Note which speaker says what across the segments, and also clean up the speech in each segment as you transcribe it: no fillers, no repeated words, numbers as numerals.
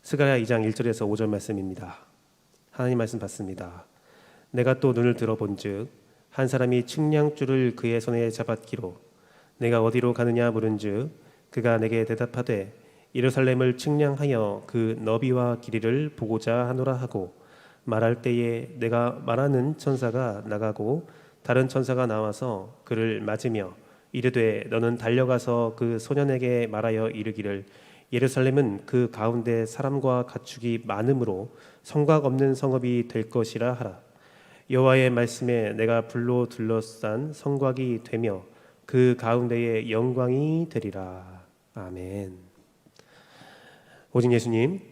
Speaker 1: 스가랴 2장 1절에서 5절 말씀입니다. 하나님 말씀 받습니다. 내가 또 눈을 들어본즉 한 사람이 측량줄을 그의 손에 잡았기로 내가 어디로 가느냐 물은즉 그가 내게 대답하되 예루살렘을 측량하여 그 너비와 길이를 보고자 하노라 하고 말할 때에 내가 말하는 천사가 나가고 다른 천사가 나와서 그를 맞으며 이르되 너는 달려가서 그 소년에게 말하여 이르기를 예루살렘은 그 가운데 사람과 가축이 많음으로 성곽 없는 성읍이 될 것이라 하라. 여호와의 말씀에 내가 불로 둘러싼 성곽이 되며 그 가운데에 영광이 되리라. 아멘. 오직 예수님,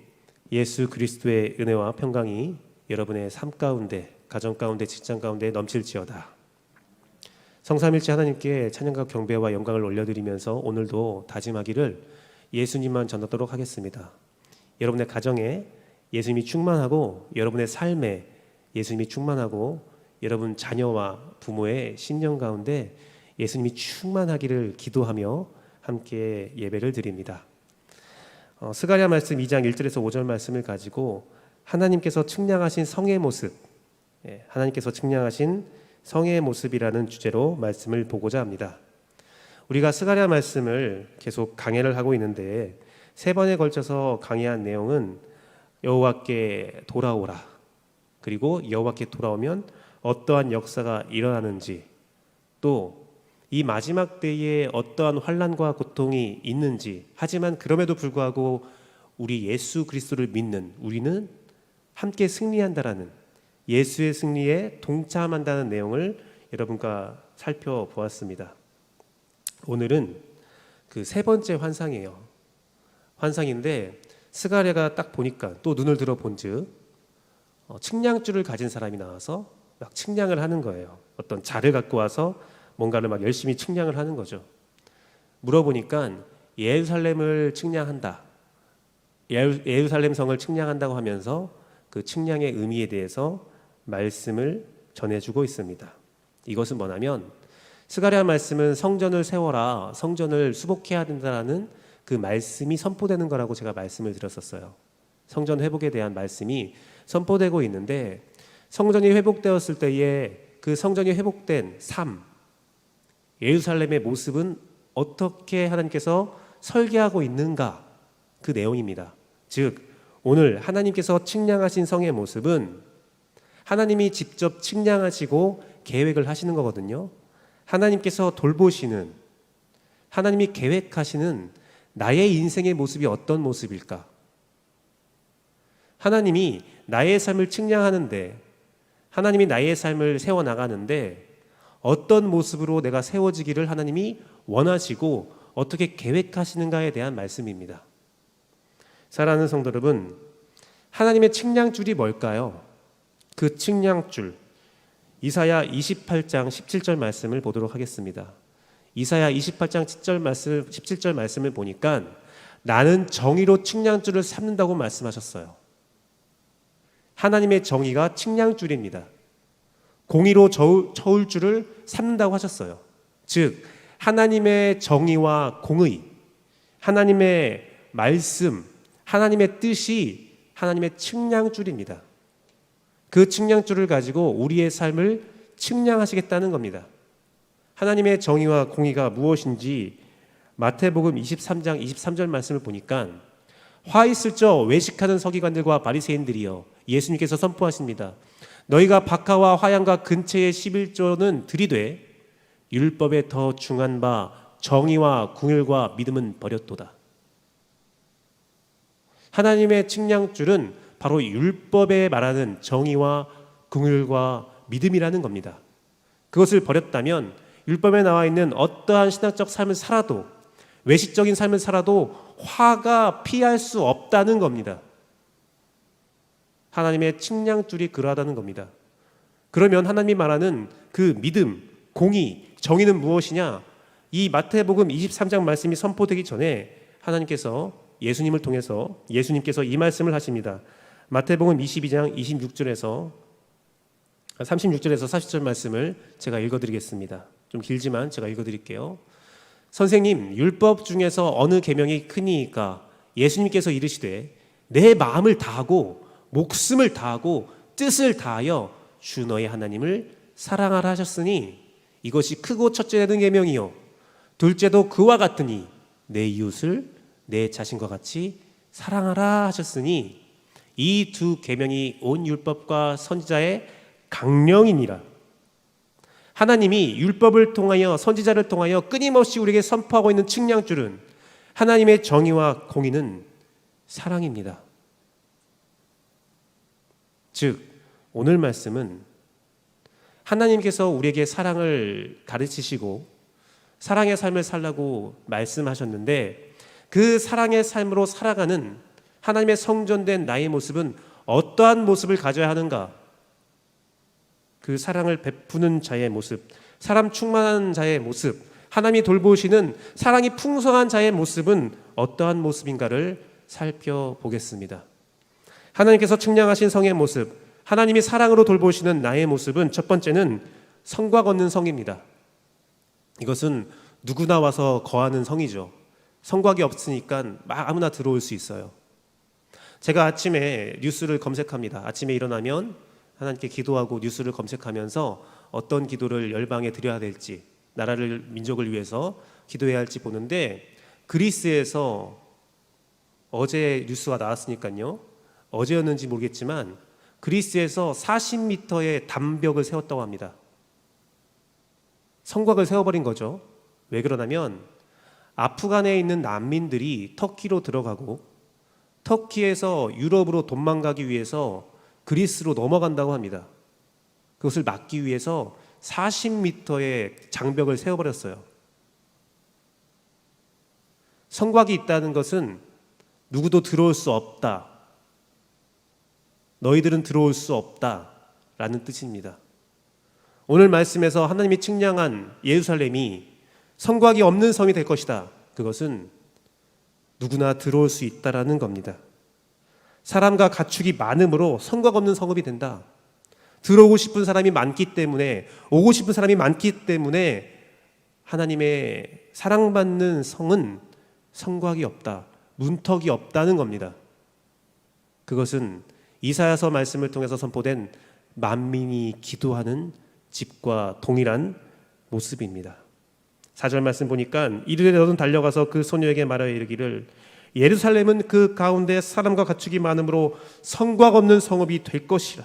Speaker 1: 예수 그리스도의 은혜와 평강이 여러분의 삶 가운데, 가정 가운데, 직장 가운데 넘칠지어다. 성삼일체 하나님께 찬양과 경배와 영광을 올려드리면서 오늘도 다짐하기를 예수님만 전하도록 하겠습니다. 여러분의 가정에 예수님이 충만하고 여러분의 삶에 예수님이 충만하고 여러분 자녀와 부모의 신령 가운데 예수님이 충만하기를 기도하며 함께 예배를 드립니다. 스가랴 말씀 2장 1절에서 5절 말씀을 가지고 하나님께서 측량하신 성의 모습, 하나님께서 측량하신 성의 모습이라는 주제로 말씀을 보고자 합니다. 우리가 스가랴 말씀을 계속 강해를 하고 있는데 3번에 걸쳐서 강해한 내용은 여호와께 돌아오라, 그리고 여호와께 돌아오면 어떠한 역사가 일어나는지, 또 이 마지막 때에 어떠한 환난과 고통이 있는지, 하지만 그럼에도 불구하고 우리 예수 그리스도를 믿는 우리는 함께 승리한다라는, 예수의 승리에 동참한다는 내용을 여러분과 살펴보았습니다. 오늘은 그 3번째 환상이에요. 환상인데 스가랴가 딱 보니까 또 눈을 들어 본즉 측량줄을 가진 사람이 나와서 막 측량을 하는 거예요. 어떤 자를 갖고 와서 뭔가를 막 열심히 측량을 하는 거죠. 물어보니까 예루살렘을 측량한다, 예루살렘 성을 측량한다고 하면서 그 측량의 의미에 대해서 말씀을 전해주고 있습니다. 이것은 뭐냐면 스가랴 말씀은 성전을 세워라, 성전을 수복해야 된다는 그 말씀이 선포되는 거라고 제가 말씀을 드렸었어요. 성전 회복에 대한 말씀이 선포되고 있는데, 성전이 회복되었을 때에 그 성전이 회복된 삶, 예루살렘의 모습은 어떻게 하나님께서 설계하고 있는가, 그 내용입니다. 즉 오늘 하나님께서 측량하신 성의 모습은 하나님이 직접 측량하시고 계획을 하시는 거거든요. 하나님께서 돌보시는, 하나님이 계획하시는 나의 인생의 모습이 어떤 모습일까? 하나님이 나의 삶을 측량하는데, 하나님이 나의 삶을 세워나가는데 어떤 모습으로 내가 세워지기를 하나님이 원하시고 어떻게 계획하시는가에 대한 말씀입니다. 사랑하는 성도 여러분, 하나님의 측량줄이 뭘까요? 그 측량줄, 이사야 28장 17절 말씀을 보도록 하겠습니다. 이사야 28장 17절 말씀을 보니까 나는 정의로 측량줄을 삼는다고 말씀하셨어요. 하나님의 정의가 측량줄입니다. 공의로 저울 줄을 삼는다고 하셨어요. 즉 하나님의 정의와 공의, 하나님의 말씀, 하나님의 뜻이 하나님의 측량줄입니다. 그 측량줄을 가지고 우리의 삶을 측량하시겠다는 겁니다. 하나님의 정의와 공의가 무엇인지 마태복음 23장 23절 말씀을 보니까 화 있을 적 외식하는 서기관들과 바리새인들이여, 예수님께서 선포하십니다. 너희가 박하와 화양과 근처의 11조는 들이되 율법에 더 중한 바 정의와 궁율과 믿음은 버렸도다. 하나님의 측량줄은 바로 율법에 말하는 정의와 궁율과 믿음이라는 겁니다. 그것을 버렸다면 율법에 나와 있는 어떠한 신학적 삶을 살아도, 외식적인 삶을 살아도 화가 피할 수 없다는 겁니다. 하나님의 측량줄이 그러하다는 겁니다. 그러면 하나님이 말하는 그 믿음, 공의, 정의는 무엇이냐? 이 마태복음 23장 말씀이 선포되기 전에 하나님께서 예수님을 통해서 예수님께서 이 말씀을 하십니다. 마태복음 22장 36절에서 40절 말씀을 제가 읽어드리겠습니다. 좀 길지만 제가 읽어드릴게요. 선생님, 율법 중에서 어느 계명이 크니이까? 예수님께서 이르시되 내 마음을 다하고 목숨을 다하고 뜻을 다하여 주 너의 하나님을 사랑하라 하셨으니 이것이 크고 첫째는 계명이요 둘째도 그와 같으니 내 이웃을 내 자신과 같이 사랑하라 하셨으니 이 두 계명이 온 율법과 선지자의 강령이니라. 하나님이 율법을 통하여 선지자를 통하여 끊임없이 우리에게 선포하고 있는 측량줄은 하나님의 정의와 공의는 사랑입니다. 즉 오늘 말씀은 하나님께서 우리에게 사랑을 가르치시고 사랑의 삶을 살라고 말씀하셨는데 그 사랑의 삶으로 살아가는 하나님의 성전된 나의 모습은 어떠한 모습을 가져야 하는가? 그 사랑을 베푸는 자의 모습, 사람 충만한 자의 모습, 하나님이 돌보시는 사랑이 풍성한 자의 모습은 어떠한 모습인가를 살펴보겠습니다. 하나님께서 측량하신 성의 모습, 하나님이 사랑으로 돌보시는 나의 모습은 첫 번째는 성과 걷는 성입니다. 이것은 누구나 와서 거하는 성이죠. 성곽이 없으니까 막 아무나 들어올 수 있어요. 제가 아침에 뉴스를 검색합니다. 아침에 일어나면 하나님께 기도하고 뉴스를 검색하면서 어떤 기도를 열방에 드려야 될지, 나라를 민족을 위해서 기도해야 할지 보는데 그리스에서 어제 뉴스가 나왔으니까요. 어제였는지 모르겠지만 그리스에서 40m의 담벽을 세웠다고 합니다. 성곽을 세워버린 거죠. 왜 그러냐면 아프간에 있는 난민들이 터키로 들어가고 터키에서 유럽으로 도망가기 위해서 그리스로 넘어간다고 합니다. 그것을 막기 위해서 40m의 장벽을 세워버렸어요. 성곽이 있다는 것은 누구도 들어올 수 없다. 너희들은 들어올 수 없다 라는 뜻입니다. 오늘 말씀에서 하나님이 측량한 예루살렘이 성곽이 없는 성이 될 것이다. 그것은 누구나 들어올 수 있다라는 겁니다. 사람과 가축이 많음으로 성곽 없는 성읍이 된다. 들어오고 싶은 사람이 많기 때문에, 오고 싶은 사람이 많기 때문에 하나님의 사랑받는 성은 성곽이 없다, 문턱이 없다는 겁니다. 그것은 이사야서 말씀을 통해서 선포된 만민이 기도하는 집과 동일한 모습입니다. 4절 말씀 보니까 이르되 너는 달려가서 그 소녀에게 말하여 이르기를 예루살렘은 그 가운데 사람과 가축이 많으므로 성곽 없는 성읍이 될 것이라.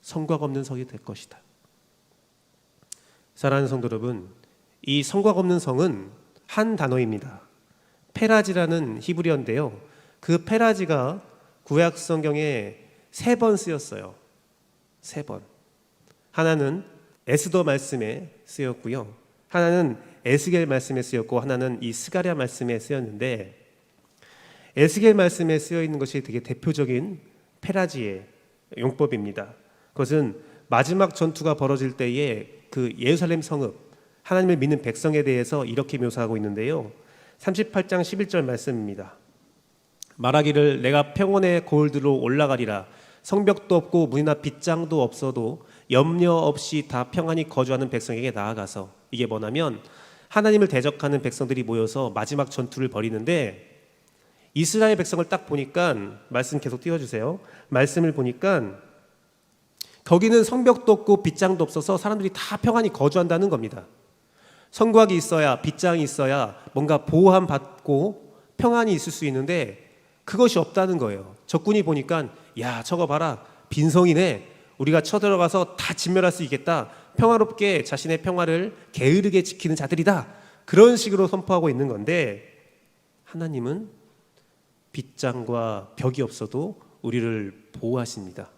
Speaker 1: 성곽 없는 성이 될 것이다. 사랑하는 성도 여러분, 이 성곽 없는 성은 한 단어입니다. 페라지라는 히브리어인데요. 그 페라지가 구약 성경에 3번 쓰였어요. 3번. 하나는 에스더 말씀에 쓰였고요. 하나는 에스겔 말씀에 쓰였고 하나는 이 스가랴 말씀에 쓰였는데 에스겔 말씀에 쓰여 있는 것이 되게 대표적인 페라지의 용법입니다. 그것은 마지막 전투가 벌어질 때에 그 예루살렘 성읍, 하나님을 믿는 백성에 대해서 이렇게 묘사하고 있는데요. 38장 11절 말씀입니다. 말하기를 내가 평원의 골들로 올라가리라. 성벽도 없고 문이나 빗장도 없어도 염려 없이 다 평안히 거주하는 백성에게 나아가서, 이게 뭐냐면 하나님을 대적하는 백성들이 모여서 마지막 전투를 벌이는데 이스라엘 백성을 딱 보니까, 말씀 계속 띄워주세요. 말씀을 보니까 거기는 성벽도 없고 빗장도 없어서 사람들이 다 평안히 거주한다는 겁니다. 성곽이 있어야, 빗장이 있어야 뭔가 보호함 받고 평안히 있을 수 있는데 그것이 없다는 거예요. 적군이 보니까 야, 저거 봐라, 빈성이네, 우리가 쳐들어가서 다 진멸할 수 있겠다, 평화롭게 자신의 평화를 게으르게 지키는 자들이다, 그런 식으로 선포하고 있는 건데 하나님은 빗장과 벽이 없어도 우리를 보호하십니다.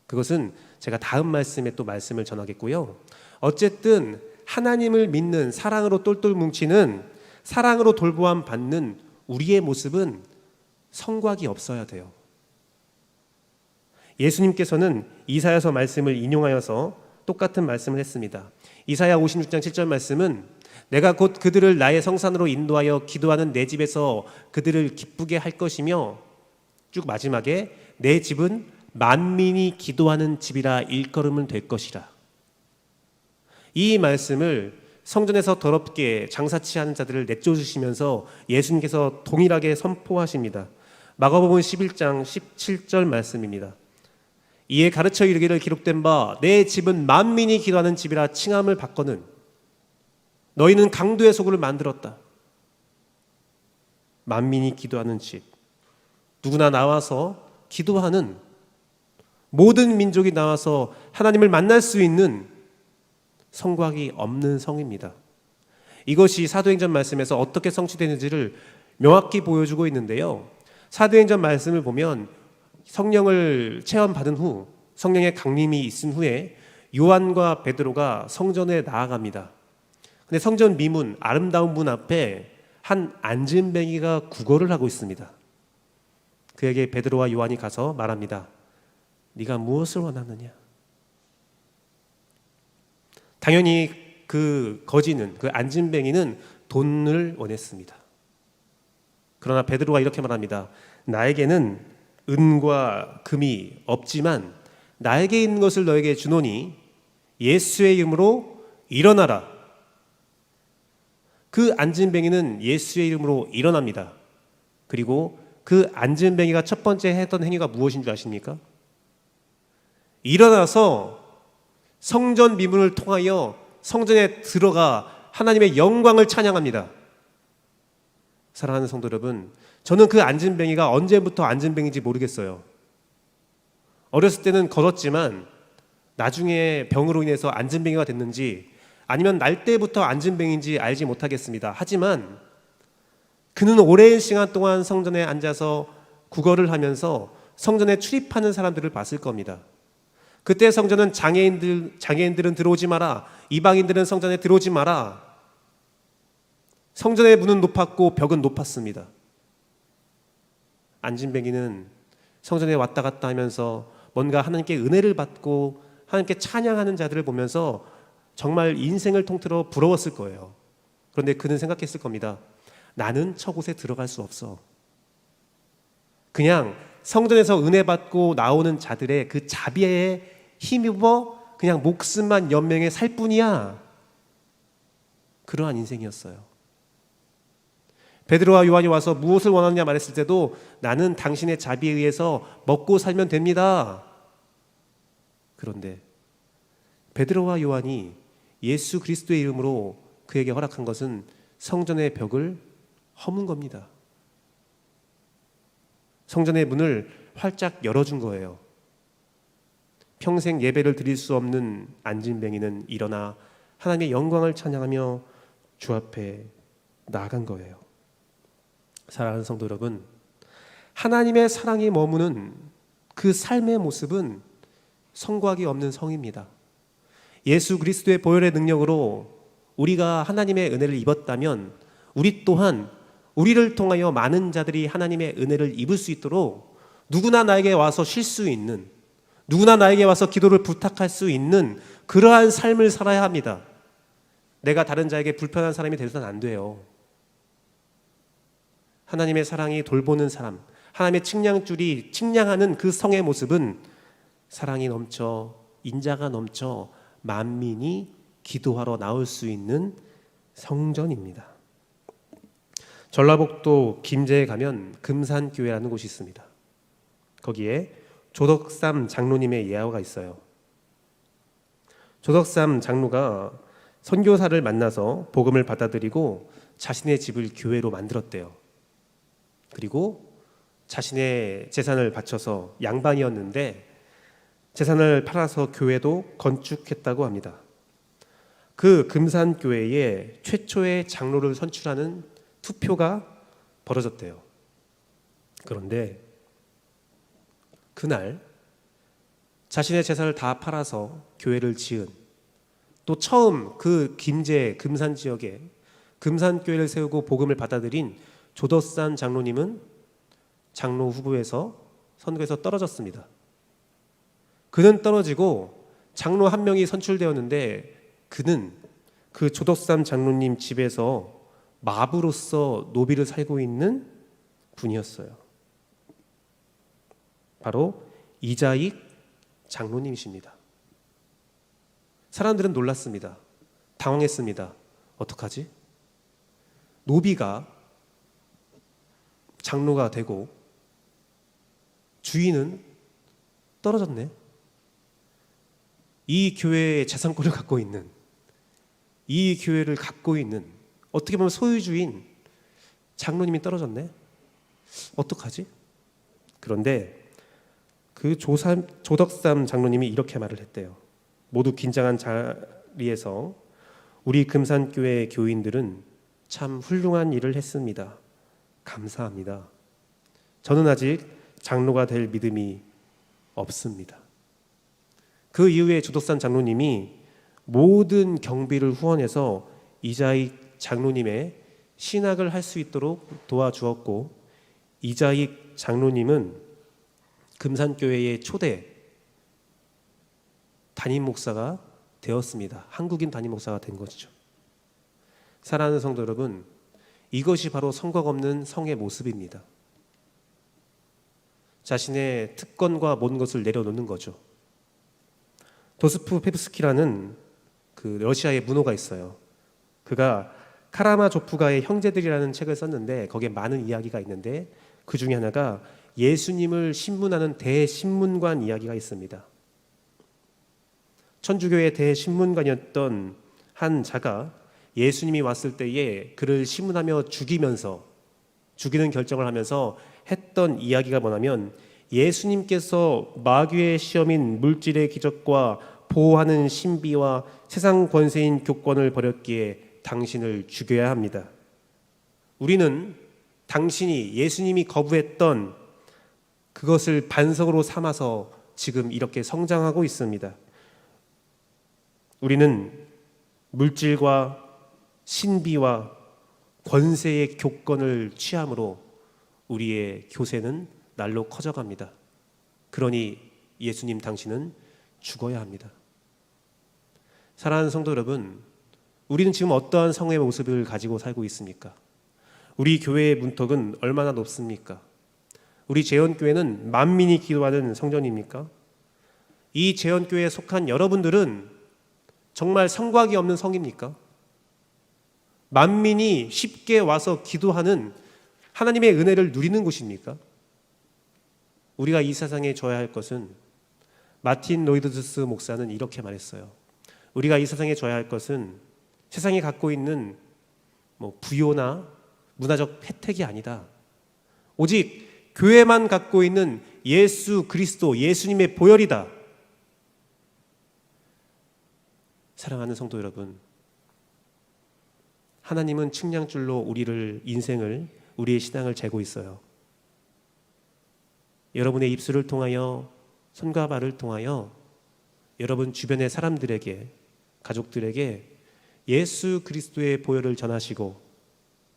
Speaker 1: 그것은 제가 다음 말씀에 또 말씀을 전하겠고요. 어쨌든 하나님을 믿는, 사랑으로 똘똘 뭉치는, 사랑으로 돌보함 받는 우리의 모습은 성곽이 없어야 돼요. 예수님께서는 이사야서 말씀을 인용하여서 똑같은 말씀을 했습니다. 이사야 56장 7절 말씀은 내가 곧 그들을 나의 성산으로 인도하여 기도하는 내 집에서 그들을 기쁘게 할 것이며, 쭉 마지막에 내 집은 만민이 기도하는 집이라 일컬음은 될 것이라. 이 말씀을 성전에서 더럽게 장사치 하는 자들을 내쫓으시면서 예수님께서 동일하게 선포하십니다. 마가복음 11장 17절 말씀입니다. 이에 가르쳐 이르기를 기록된 바 내 집은 만민이 기도하는 집이라 칭함을 받거늘 너희는 강도의 소굴을 만들었다. 만민이 기도하는 집, 누구나 나와서 기도하는, 모든 민족이 나와서 하나님을 만날 수 있는 성곽이 없는 성입니다. 이것이 사도행전 말씀에서 어떻게 성취되는지를 명확히 보여주고 있는데요. 사도행전 말씀을 보면 성령을 체험받은 후, 성령의 강림이 있은 후에 요한과 베드로가 성전에 나아갑니다. 근데 성전 미문, 아름다운 문 앞에 한 안진뱅이가 구걸을 하고 있습니다. 그에게 베드로와 요한이 가서 말합니다. 네가 무엇을 원하느냐? 당연히 그 거지는, 그 안진뱅이는 돈을 원했습니다. 그러나 베드로가 이렇게 말합니다. 나에게는 은과 금이 없지만 나에게 있는 것을 너에게 주노니 예수의 이름으로 일어나라. 그 안진뱅이는 예수의 이름으로 일어납니다. 그리고 그 안진뱅이가 첫 번째 했던 행위가 무엇인 줄 아십니까? 일어나서 성전 미문을 통하여 성전에 들어가 하나님의 영광을 찬양합니다. 사랑하는 성도 여러분, 저는 그 안진뱅이가 언제부터 안진뱅인지 모르겠어요. 어렸을 때는 걸었지만 나중에 병으로 인해서 안진뱅이가 됐는지 아니면 날 때부터 안진뱅인지 알지 못하겠습니다. 하지만 그는 오랜 시간 동안 성전에 앉아서 구걸을 하면서 성전에 출입하는 사람들을 봤을 겁니다. 그때 성전은 장애인들은 들어오지 마라, 이방인들은 성전에 들어오지 마라. 성전의 문은 높았고 벽은 높았습니다. 안진뱅이는 성전에 왔다 갔다 하면서 뭔가 하나님께 은혜를 받고 하나님께 찬양하는 자들을 보면서 정말 인생을 통틀어 부러웠을 거예요. 그런데 그는 생각했을 겁니다. 나는 저곳에 들어갈 수 없어. 그냥 성전에서 은혜 받고 나오는 자들의 그 자비에 힘입어 그냥 목숨만 연명해 살 뿐이야. 그러한 인생이었어요. 베드로와 요한이 와서 무엇을 원하느냐 말했을 때도 나는 당신의 자비에 의해서 먹고 살면 됩니다. 그런데 베드로와 요한이 예수 그리스도의 이름으로 그에게 허락한 것은 성전의 벽을 허문 겁니다. 성전의 문을 활짝 열어준 거예요. 평생 예배를 드릴 수 없는 안진뱅이는 일어나 하나님의 영광을 찬양하며 주 앞에 나아간 거예요. 사랑하는 성도 여러분, 하나님의 사랑이 머무는 그 삶의 모습은 성곽이 없는 성입니다. 예수 그리스도의 보혈의 능력으로 우리가 하나님의 은혜를 입었다면 우리 또한 우리를 통하여 많은 자들이 하나님의 은혜를 입을 수 있도록 누구나 나에게 와서 쉴 수 있는, 누구나 나에게 와서 기도를 부탁할 수 있는 그러한 삶을 살아야 합니다. 내가 다른 자에게 불편한 사람이 되서는 안 돼요. 하나님의 사랑이 돌보는 사람, 하나님의 측량줄이 측량하는 그 성의 모습은 사랑이 넘쳐, 인자가 넘쳐 만민이 기도하러 나올 수 있는 성전입니다. 전라북도 김제에 가면 금산교회라는 곳이 있습니다. 거기에 조덕삼 장로님의 예화가 있어요. 조덕삼 장로가 선교사를 만나서 복음을 받아들이고 자신의 집을 교회로 만들었대요. 그리고 자신의 재산을 바쳐서 양반이었는데 재산을 팔아서 교회도 건축했다고 합니다. 그 금산교회에 최초의 장로를 선출하는 투표가 벌어졌대요. 그런데 그날 자신의 재산을 다 팔아서 교회를 지은, 또 처음 그 김제 금산 지역에 금산교회를 세우고 복음을 받아들인 조덕삼 장로님은 장로 후보에서 선거에서 떨어졌습니다. 그는 떨어지고 장로 한 명이 선출되었는데 그는 그 조덕삼 장로님 집에서 마부로서 노비를 살고 있는 분이었어요. 바로 이자익 장로님이십니다. 사람들은 놀랐습니다. 당황했습니다. 어떡하지? 노비가 장로가 되고 주인은 떨어졌네. 이 교회의 자산권을 갖고 있는, 이 교회를 갖고 있는 어떻게 보면 소유주인 장로님이 떨어졌네. 어떡하지? 그런데 그 조덕삼 장로님이 이렇게 말을 했대요. 모두 긴장한 자리에서 우리 금산교회 교인들은 참 훌륭한 일을 했습니다. 감사합니다. 저는 아직 장로가 될 믿음이 없습니다. 그 이후에 조덕산 장로님이 모든 경비를 후원해서 이자익 장로님의 신학을 할 수 있도록 도와주었고, 이자익 장로님은 금산교회의 초대 담임 목사가 되었습니다. 한국인 담임 목사가 된 것이죠. 사랑하는 성도 여러분, 이것이 바로 성곽 없는 성의 모습입니다. 자신의 특권과 모든 것을 내려놓는 거죠. 도스토옙스키라는 그 러시아의 문호가 있어요. 그가 카라마조프가의 형제들이라는 책을 썼는데 거기에 많은 이야기가 있는데 그 중에 하나가 예수님을 신문하는 대신문관 이야기가 있습니다. 천주교의 대신문관이었던 한 자가 예수님이 왔을 때에 그를 신문하며 죽이는 결정을 하면서 했던 이야기가 뭐냐면, 예수님께서 마귀의 시험인 물질의 기적과 보호하는 신비와 세상 권세인 교권을 버렸기에 당신을 죽여야 합니다. 우리는 당신이 예수님이 거부했던 그것을 반석으로 삼아서 지금 이렇게 성장하고 있습니다. 우리는 물질과 신비와 권세의 교권을 취함으로 우리의 교세는 날로 커져갑니다. 그러니 예수님 당신은 죽어야 합니다. 사랑하는 성도 여러분, 우리는 지금 어떠한 성의 모습을 가지고 살고 있습니까? 우리 교회의 문턱은 얼마나 높습니까? 우리 재현교회는 만민이 기도하는 성전입니까? 이 재현교회에 속한 여러분들은 정말 성곽이 없는 성입니까? 만민이 쉽게 와서 기도하는 하나님의 은혜를 누리는 곳입니까? 우리가 이 세상에 줘야 할 것은, 마틴 로이드스 목사는 이렇게 말했어요. 우리가 이 세상에 줘야 할 것은 세상이 갖고 있는 부요나 문화적 혜택이 아니다. 오직 교회만 갖고 있는 예수 그리스도, 예수님의 보혈이다. 사랑하는 성도 여러분, 하나님은 측량줄로 우리의 신앙을 재고 있어요. 여러분의 입술을 통하여, 손과 발을 통하여 여러분 주변의 사람들에게, 가족들에게 예수 그리스도의 보혈을 전하시고,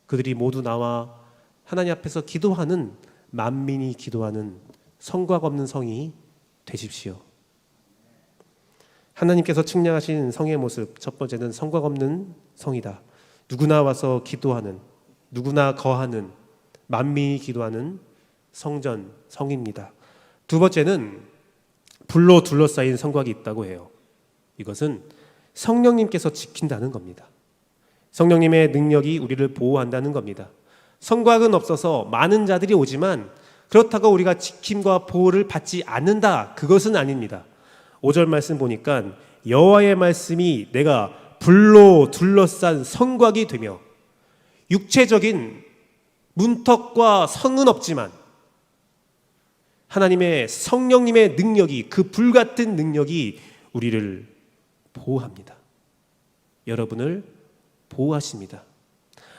Speaker 1: 그들이 모두 나와 하나님 앞에서 기도하는, 만민이 기도하는 성곽 없는 성이 되십시오. 하나님께서 측량하신 성의 모습, 첫 번째는 성곽 없는 성이다. 누구나 와서 기도하는, 누구나 거하는, 만민이 기도하는 성전, 성입니다. 두 번째는 불로 둘러싸인 성곽이 있다고 해요. 이것은 성령님께서 지킨다는 겁니다. 성령님의 능력이 우리를 보호한다는 겁니다. 성곽은 없어서 많은 자들이 오지만 그렇다고 우리가 지킴과 보호를 받지 않는다, 그것은 아닙니다. 5절 말씀 보니까 여호와의 말씀이 내가 불로 둘러싼 성곽이 되며, 육체적인 문턱과 성은 없지만 하나님의 성령님의 능력이, 그 불같은 능력이 우리를 보호합니다. 여러분을 보호하십니다.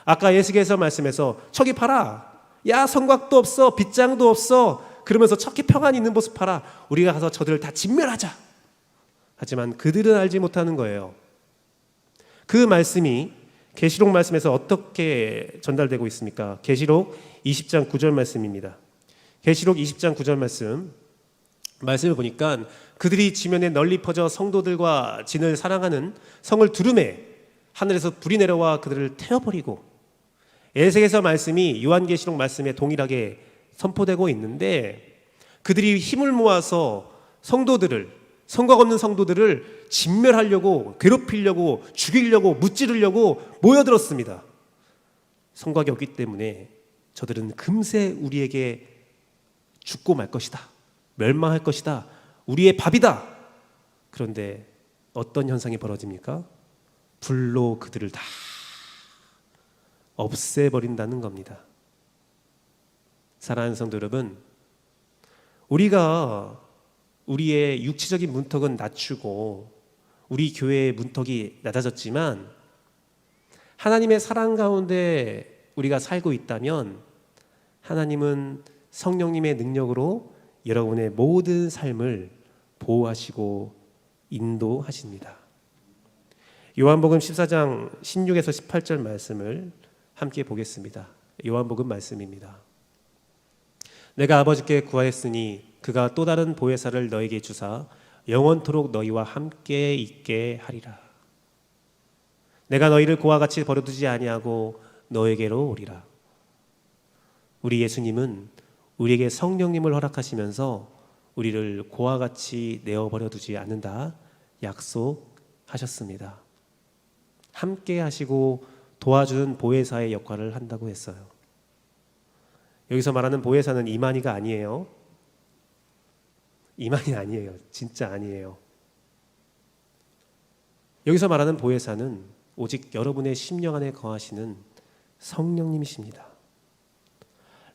Speaker 1: 아까 예수께서 말씀해서 저기 봐라, 야 성곽도 없어, 빗장도 없어, 그러면서 저기 평안이 있는 모습 봐라, 우리가 가서 저들을 다 진멸하자. 하지만 그들은 알지 못하는 거예요. 그 말씀이 계시록 말씀에서 어떻게 전달되고 있습니까? 계시록 20장 9절 말씀입니다. 계시록 20장 9절 말씀을 보니까 그들이 지면에 널리 퍼져 성도들과 진을 사랑하는 성을 두루매 하늘에서 불이 내려와 그들을 태워버리고, 에스겔서 말씀이 요한계시록 말씀에 동일하게 선포되고 있는데, 그들이 힘을 모아서 성곽 없는 성도들을 진멸하려고, 괴롭히려고, 죽이려고, 무찌르려고 모여들었습니다. 성곽이 없기 때문에 저들은 금세 우리에게 죽고 말 것이다, 멸망할 것이다. 우리의 밥이다. 그런데 어떤 현상이 벌어집니까? 불로 그들을 다 없애버린다는 겁니다. 사랑하는 성도 여러분, 우리가 우리의 육체적인 문턱은 낮추고 우리 교회의 문턱이 낮아졌지만 하나님의 사랑 가운데 우리가 살고 있다면 하나님은 성령님의 능력으로 여러분의 모든 삶을 보호하시고 인도하십니다. 요한복음 14장 16에서 18절 말씀을 함께 보겠습니다. 요한복음 말씀입니다. 내가 아버지께 구하였으니 그가 또 다른 보혜사를 너에게 주사 영원토록 너희와 함께 있게 하리라. 내가 너희를 고와 같이 버려두지 아니하고 너에게로 오리라. 우리 예수님은 우리에게 성령님을 허락하시면서 우리를 고와 같이 내어버려 두지 않는다 약속하셨습니다. 함께 하시고 도와주는 보혜사의 역할을 한다고 했어요. 여기서 말하는 보혜사는 이만희가 아니에요. 이만희 아니에요. 진짜 아니에요. 여기서 말하는 보혜사는 오직 여러분의 심령 안에 거하시는 성령님이십니다.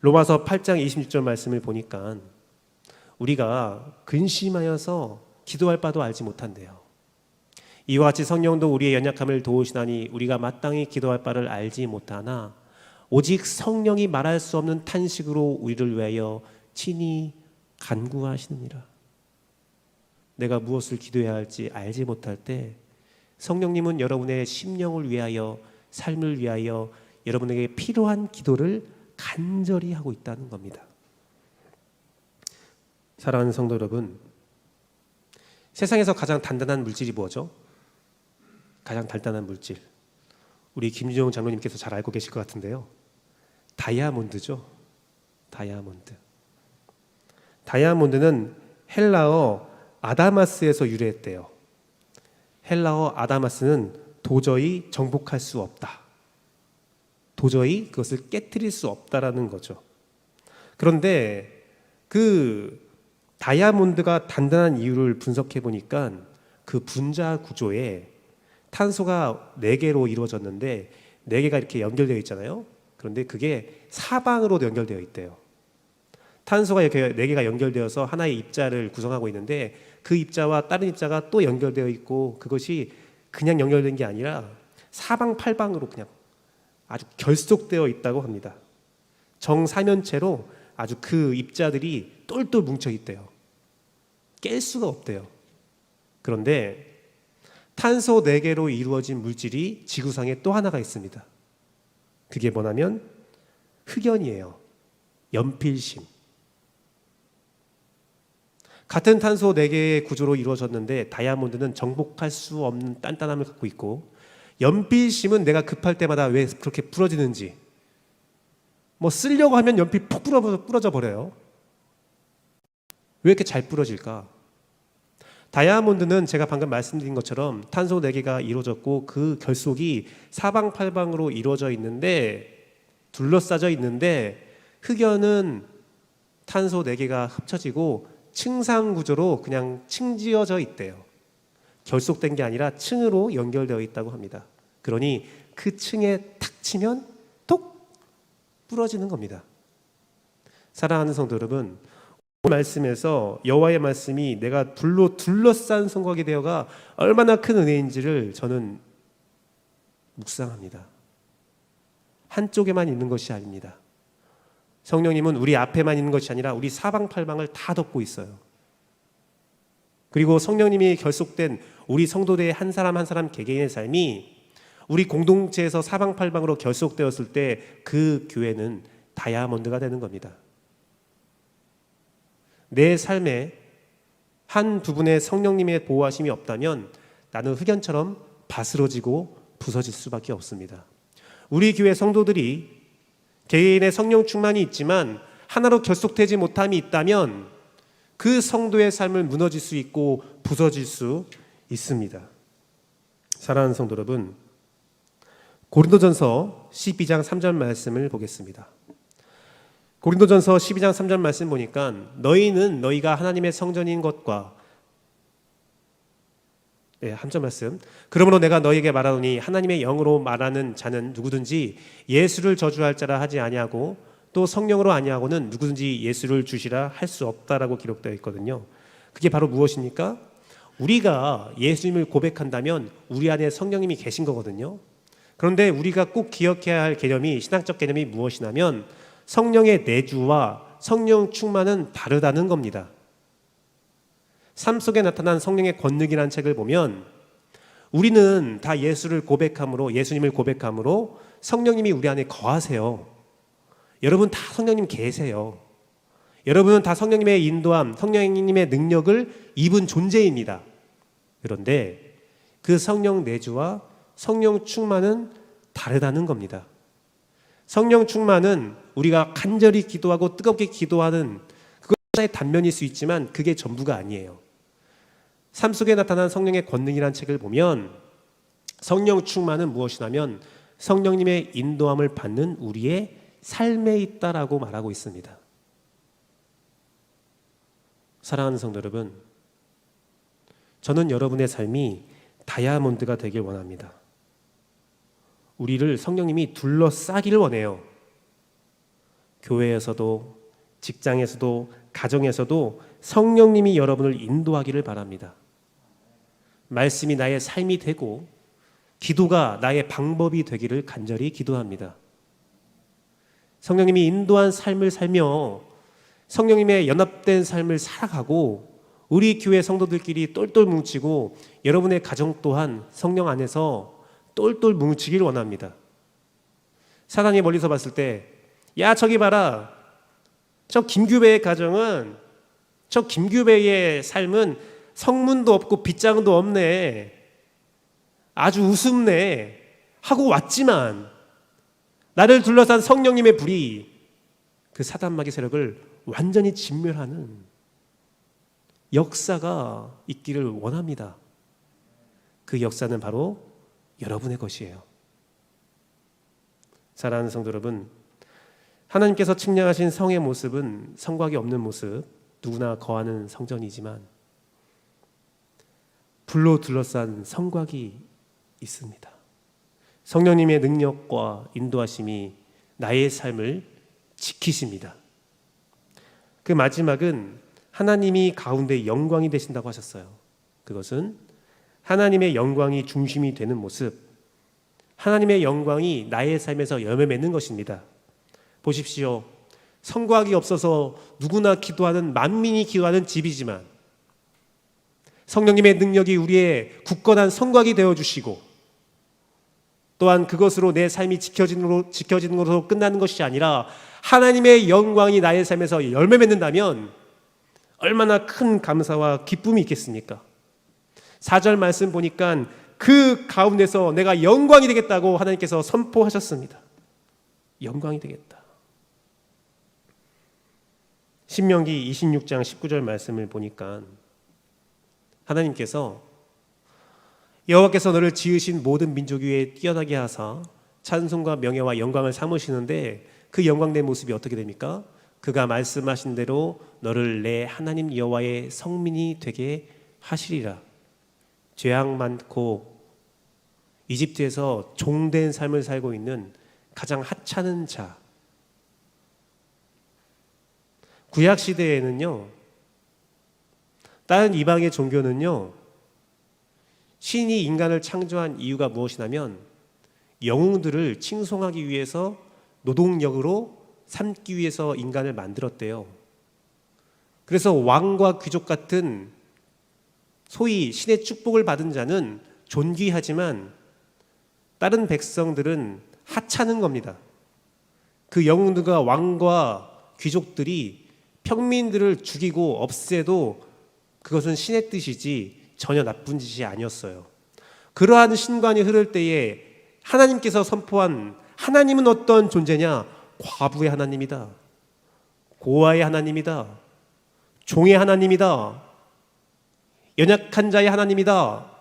Speaker 1: 로마서 8장 26절 말씀을 보니까 우리가 근심하여서 기도할 바도 알지 못한대요. 이와 같이 성령도 우리의 연약함을 도우시나니 우리가 마땅히 기도할 바를 알지 못하나 오직 성령이 말할 수 없는 탄식으로 우리를 위하여 친히 간구하시느니라. 내가 무엇을 기도해야 할지 알지 못할 때 성령님은 여러분의 심령을 위하여, 삶을 위하여 여러분에게 필요한 기도를 간절히 하고 있다는 겁니다. 사랑하는 성도 여러분, 세상에서 가장 단단한 물질이 뭐죠? 가장 단단한 물질, 우리 김준용 장로님께서 잘 알고 계실 것 같은데요, 다이아몬드죠. 다이아몬드는 헬라어 아다마스에서 유래했대요. 헬라어 아다마스는 도저히 정복할 수 없다, 도저히 그것을 깨트릴 수 없다라는 거죠. 그런데 그 다이아몬드가 단단한 이유를 분석해 보니까 그 분자 구조에 탄소가 4개로 이루어졌는데 4개가 이렇게 연결되어 있잖아요. 그런데 그게 사방으로 연결되어 있대요. 탄소가 이렇게 4개가 연결되어서 하나의 입자를 구성하고 있는데 그 입자와 다른 입자가 또 연결되어 있고, 그것이 그냥 연결된 게 아니라 사방팔방으로 그냥 아주 결속되어 있다고 합니다. 정사면체로 아주 그 입자들이 똘똘 뭉쳐 있대요. 깰 수가 없대요. 그런데 탄소 4개로 이루어진 물질이 지구상에 또 하나가 있습니다. 그게 뭐냐면 흑연이에요. 연필심. 같은 탄소 4개의 구조로 이루어졌는데 다이아몬드는 정복할 수 없는 단단함을 갖고 있고, 연필심은 내가 급할 때마다 왜 그렇게 부러지는지, 뭐 쓰려고 하면 연필 푹 부러져 버려요. 왜 이렇게 잘 부러질까? 다이아몬드는 제가 방금 말씀드린 것처럼 탄소 4개가 이루어졌고 그 결속이 사방팔방으로 이루어져 있는데, 둘러싸져 있는데, 흑연은 탄소 4개가 합쳐지고 층상 구조로 그냥 층지어져 있대요. 결속된 게 아니라 층으로 연결되어 있다고 합니다. 그러니 그 층에 탁 치면 톡 부러지는 겁니다. 사랑하는 성도 여러분, 오늘 말씀에서 여호와의 말씀이 내가 불로 둘러싼 성곽이 되어가 얼마나 큰 은혜인지를 저는 묵상합니다. 한쪽에만 있는 것이 아닙니다. 성령님은 우리 앞에만 있는 것이 아니라 우리 사방팔방을 다 덮고 있어요. 그리고 성령님이 결속된 우리 성도들의 한 사람 한 사람 개개인의 삶이 우리 공동체에서 사방팔방으로 결속되었을 때 그 교회는 다이아몬드가 되는 겁니다. 내 삶에 한 부분의 성령님의 보호하심이 없다면 나는 흑연처럼 바스러지고 부서질 수밖에 없습니다. 우리 교회 성도들이 개인의 성령 충만이 있지만 하나로 결속되지 못함이 있다면 그 성도의 삶을 무너질 수 있고 부서질 수 있습니다. 사랑하는 성도 여러분, 고린도전서 12장 3절 말씀을 보겠습니다. 고린도전서 12장 3절 말씀 보니까 너희는 너희가 하나님의 성전인 것과 한 절 말씀. 그러므로 내가 너희에게 말하노니 하나님의 영으로 말하는 자는 누구든지 예수를 저주할 자라 하지 아니하고 또 성령으로 아니하고는 누구든지 예수를 주시라 할 수 없다라고 기록되어 있거든요. 그게 바로 무엇입니까? 우리가 예수님을 고백한다면 우리 안에 성령님이 계신 거거든요. 그런데 우리가 꼭 기억해야 할 개념이, 신학적 개념이 무엇이냐면 성령의 내주와 성령 충만은 다르다는 겁니다. 삶 속에 나타난 성령의 권능이라는 책을 보면 우리는 다 예수님을 고백함으로 성령님이 우리 안에 거하세요. 여러분 다 성령님 계세요. 여러분은 다 성령님의 인도함, 성령님의 능력을 입은 존재입니다. 그런데 그 성령 내주와 성령 충만은 다르다는 겁니다. 성령 충만은 우리가 간절히 기도하고 뜨겁게 기도하는 그것 하나의 단면일 수 있지만 그게 전부가 아니에요. 삶 속에 나타난 성령의 권능이라는 책을 보면 성령 충만은 무엇이냐면 성령님의 인도함을 받는 우리의 삶에 있다라고 말하고 있습니다. 사랑하는 성도 여러분, 저는 여러분의 삶이 다이아몬드가 되길 원합니다. 우리를 성령님이 둘러싸기를 원해요. 교회에서도, 직장에서도, 가정에서도 성령님이 여러분을 인도하기를 바랍니다. 말씀이 나의 삶이 되고 기도가 나의 방법이 되기를 간절히 기도합니다. 성령님이 인도한 삶을 살며 성령님의 연합된 삶을 살아가고 우리 교회 성도들끼리 똘똘 뭉치고 여러분의 가정 또한 성령 안에서 똘똘 뭉치길 원합니다. 사단이 멀리서 봤을 때 야 저기 봐라, 저 김규배의 가정은, 저 김규배의 삶은 성문도 없고 빗장도 없네, 아주 우습네 하고 왔지만 나를 둘러싼 성령님의 불이 그 사단마귀 세력을 완전히 진멸하는 역사가 있기를 원합니다. 그 역사는 바로 여러분의 것이에요. 사랑하는 성도 여러분, 하나님께서 측량하신 성의 모습은 성곽이 없는 모습, 누구나 거하는 성전이지만 불로 둘러싼 성곽이 있습니다. 성령님의 능력과 인도하심이 나의 삶을 지키십니다. 그 마지막은 하나님이 가운데 영광이 되신다고 하셨어요. 그것은 하나님의 영광이 중심이 되는 모습, 하나님의 영광이 나의 삶에서 열매 맺는 것입니다. 보십시오. 성곽이 없어서 누구나 기도하는, 만민이 기도하는 집이지만 성령님의 능력이 우리의 굳건한 성곽이 되어주시고 또한 그것으로 내 삶이 지켜지는 것으로 끝나는 것이 아니라 하나님의 영광이 나의 삶에서 열매 맺는다면 얼마나 큰 감사와 기쁨이 있겠습니까? 4절 말씀 보니까 그 가운데서 내가 영광이 되겠다고 하나님께서 선포하셨습니다. 영광이 되겠다. 신명기 26장 19절 말씀을 보니까 하나님께서 여호와께서 너를 지으신 모든 민족 위에 뛰어나게 하사 찬송과 명예와 영광을 삼으시는데 그 영광된 모습이 어떻게 됩니까? 그가 말씀하신 대로 너를 내 하나님 여호와의 성민이 되게 하시리라. 죄악 많고 이집트에서 종된 삶을 살고 있는 가장 하찮은 자, 구약 시대에는요, 다른 이방의 종교는요, 신이 인간을 창조한 이유가 무엇이냐면 영웅들을 칭송하기 위해서 노동력으로 삼기 위해서 인간을 만들었대요. 그래서 왕과 귀족 같은 소위 신의 축복을 받은 자는 존귀하지만 다른 백성들은 하찮은 겁니다. 그 영웅들과 왕과 귀족들이 평민들을 죽이고 없애도 그것은 신의 뜻이지 전혀 나쁜 짓이 아니었어요. 그러한 신관이 흐를 때에 하나님께서 선포한 하나님은 어떤 존재냐? 과부의 하나님이다. 고아의 하나님이다. 종의 하나님이다. 연약한 자의 하나님이다.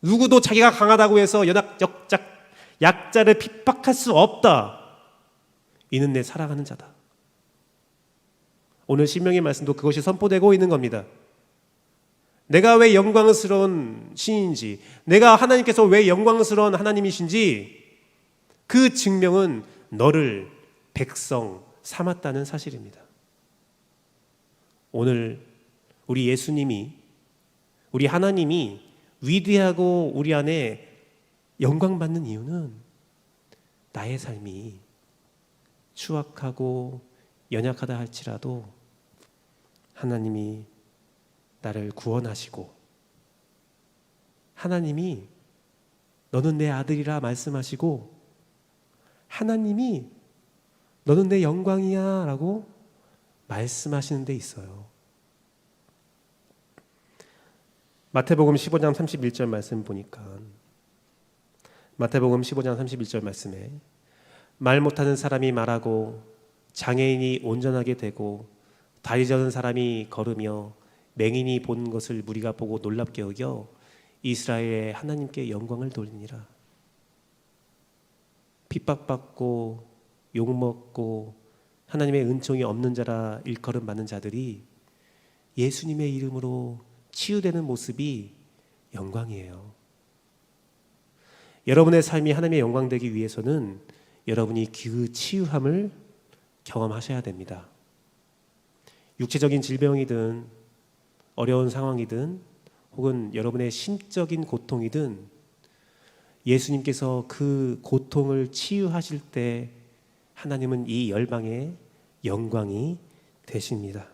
Speaker 1: 누구도 자기가 강하다고 해서 약자를 핍박할 수 없다. 이는 내 사랑하는 자다. 오늘 신명의 말씀도 그것이 선포되고 있는 겁니다. 내가 왜 영광스러운 신인지, 내가 하나님께서 왜 영광스러운 하나님이신지 그 증명은 너를 백성 삼았다는 사실입니다. 오늘 우리 예수님이, 우리 하나님이 위대하고 우리 안에 영광받는 이유는 나의 삶이 추악하고 연약하다 할지라도 하나님이 나를 구원하시고, 하나님이 너는 내 아들이라 말씀하시고, 하나님이 너는 내 영광이야 라고 말씀하시는 데 있어요. 마태복음 15장 31절 말씀 보니까, 마태복음 15장 31절 말씀에 말 못하는 사람이 말하고 장애인이 온전하게 되고 다리 저는 사람이 걸으며 맹인이 본 것을 무리가 보고 놀랍게 여겨 이스라엘의 하나님께 영광을 돌리니라. 핍박받고 욕먹고 하나님의 은총이 없는 자라 일컬음 받는 자들이 예수님의 이름으로 치유되는 모습이 영광이에요. 여러분의 삶이 하나님의 영광 되기 위해서는 여러분이 그 치유함을 경험하셔야 됩니다. 육체적인 질병이든 어려운 상황이든 혹은 여러분의 심적인 고통이든 예수님께서 그 고통을 치유하실 때 하나님은 이 열방의 영광이 되십니다.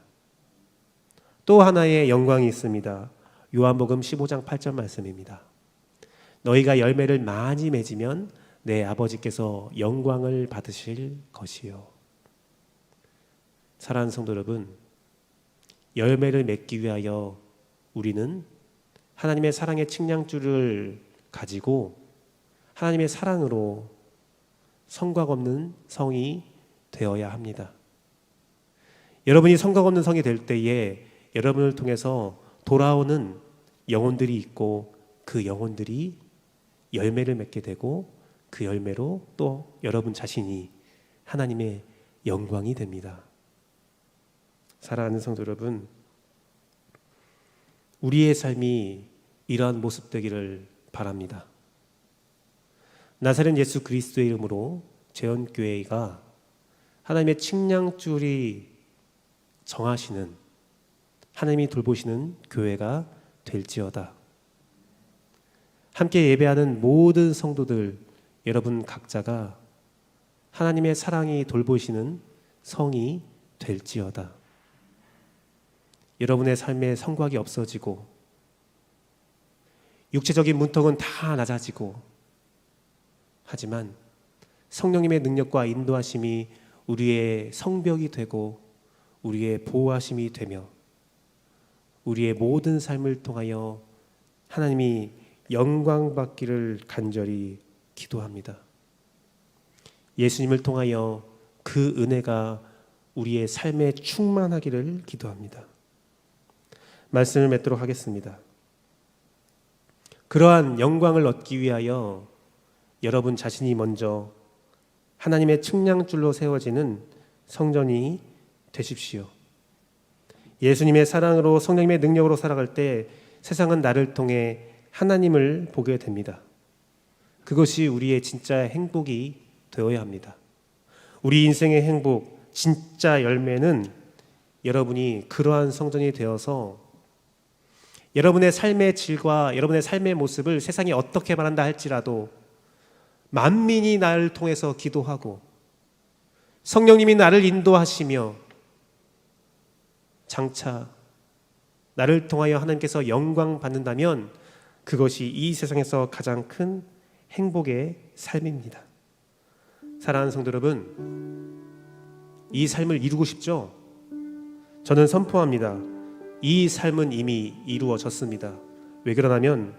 Speaker 1: 또 하나의 영광이 있습니다. 요한복음 15장 8절 말씀입니다. 너희가 열매를 많이 맺으면 내 아버지께서 영광을 받으실 것이요. 사랑하는 성도 여러분, 열매를 맺기 위하여 우리는 하나님의 사랑의 측량줄을 가지고 하나님의 사랑으로 성곽 없는 성이 되어야 합니다. 여러분이 성곽 없는 성이 될 때에 여러분을 통해서 돌아오는 영혼들이 있고 그 영혼들이 열매를 맺게 되고 그 열매로 또 여러분 자신이 하나님의 영광이 됩니다. 사랑하는 성도 여러분, 우리의 삶이 이러한 모습 되기를 바랍니다. 나사렛 예수 그리스도의 이름으로 재원교회가 하나님의 측량줄이 정하시는, 하나님이 돌보시는 교회가 될지어다. 함께 예배하는 모든 성도들 여러분 각자가 하나님의 사랑이 돌보시는 성이 될지어다. 여러분의 삶에 성곽이 없어지고 육체적인 문턱은 다 낮아지고, 하지만 성령님의 능력과 인도하심이 우리의 성벽이 되고 우리의 보호하심이 되며 우리의 모든 삶을 통하여 하나님이 영광 받기를 간절히 기도합니다. 예수님을 통하여 그 은혜가 우리의 삶에 충만하기를 기도합니다. 말씀을 맺도록 하겠습니다. 그러한 영광을 얻기 위하여 여러분 자신이 먼저 하나님의 측량줄로 세워지는 성전이 되십시오. 예수님의 사랑으로 성령님의 능력으로 살아갈 때 세상은 나를 통해 하나님을 보게 됩니다. 그것이 우리의 진짜 행복이 되어야 합니다. 우리 인생의 행복, 진짜 열매는 여러분이 그러한 성전이 되어서 여러분의 삶의 질과 여러분의 삶의 모습을 세상이 어떻게 말한다 할지라도 만민이 나를 통해서 기도하고 성령님이 나를 인도하시며 장차 나를 통하여 하나님께서 영광 받는다면 그것이 이 세상에서 가장 큰 행복의 삶입니다. 사랑하는 성도 여러분, 이 삶을 이루고 싶죠? 저는 선포합니다. 이 삶은 이미 이루어졌습니다. 왜 그러냐면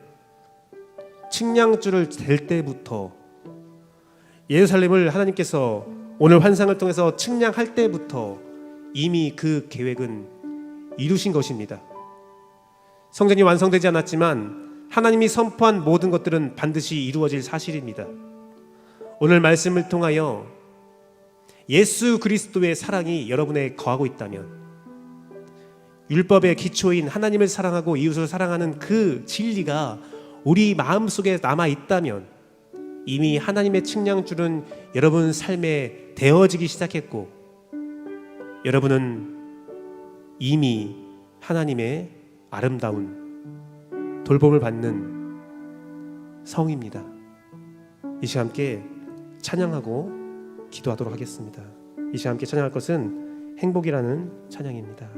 Speaker 1: 측량줄을 댈 때부터, 예루살렘을 하나님께서 오늘 환상을 통해서 측량할 때부터 이미 그 계획은 이루신 것입니다. 성전이 완성되지 않았지만 하나님이 선포한 모든 것들은 반드시 이루어질 사실입니다. 오늘 말씀을 통하여 예수 그리스도의 사랑이 여러분에 거하고 있다면, 율법의 기초인 하나님을 사랑하고 이웃을 사랑하는 그 진리가 우리 마음속에 남아 있다면 이미 하나님의 측량줄은 여러분 삶에 되어지기 시작했고, 여러분은 이미 하나님의 아름다운 돌봄을 받는 성입니다. 이 시간 함께 찬양하고 기도하도록 하겠습니다. 이 시간 함께 찬양할 것은 행복이라는 찬양입니다.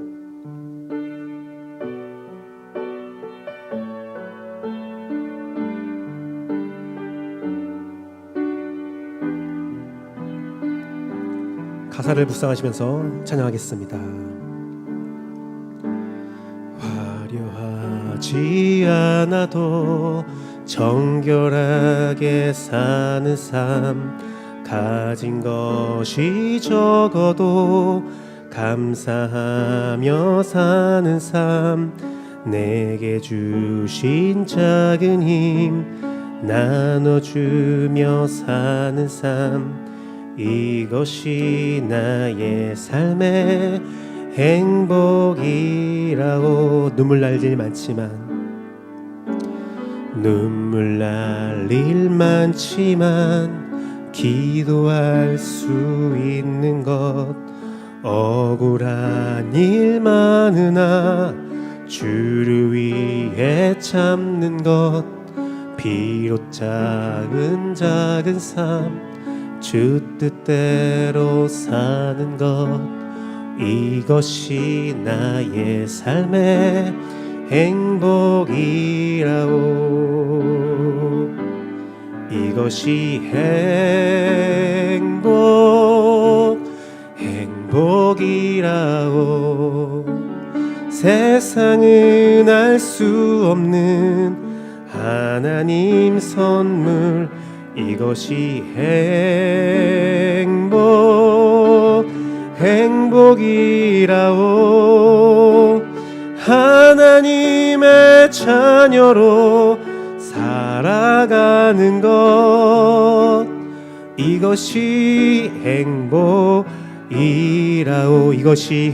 Speaker 1: 가사를 묵상하시면서 찬양하겠습니다. 화려하지 않아도 정결하게 사는 삶, 가진 것이 적어도 감사하며 사는 삶, 내게 주신 작은 힘 나눠주며 사는 삶, 이것이 나의 삶의 행복이라고. 눈물 날 일 많지만, 눈물 날 일 많지만 기도할 수 있는 것, 억울한 일 많으나 주를 위해 참는 것, 비록 작은 삶 주 뜻대로 사는 것, 이것이 나의 삶의 행복이라오. 이것이 행복이라오. 세상은 알 수 없는 하나님 선물, 이것이 행복이라오. 하나님의 자녀로 살아가는 것, 이것이 행복이라오. 이것이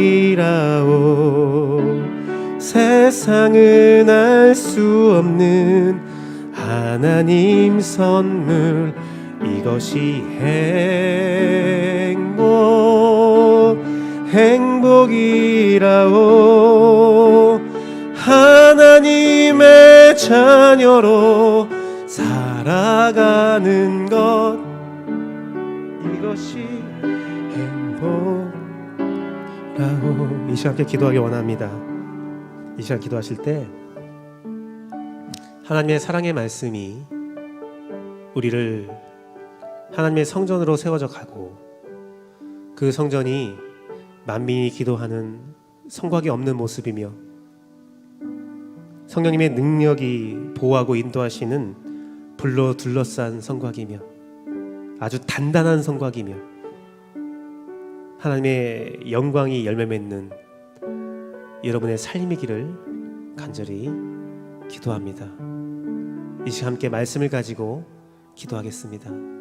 Speaker 1: 행복이라오. 세상은 알 수 없는 하나님 선물, 이것이 행복이라오. 하나님의 자녀로 살아가는 것, 이것이 행복이라고. 이 시간 함께 기도하기 원합니다. 이 시간 기도하실 때 하나님의 사랑의 말씀이 우리를 하나님의 성전으로 세워져 가고, 그 성전이 만민이 기도하는 성곽이 없는 모습이며, 성령님의 능력이 보호하고 인도하시는 불로 둘러싼 성곽이며, 아주 단단한 성곽이며, 하나님의 영광이 열매 맺는 여러분의 삶이기를 간절히 기도합니다. 이 시간 함께 말씀을 가지고 기도하겠습니다.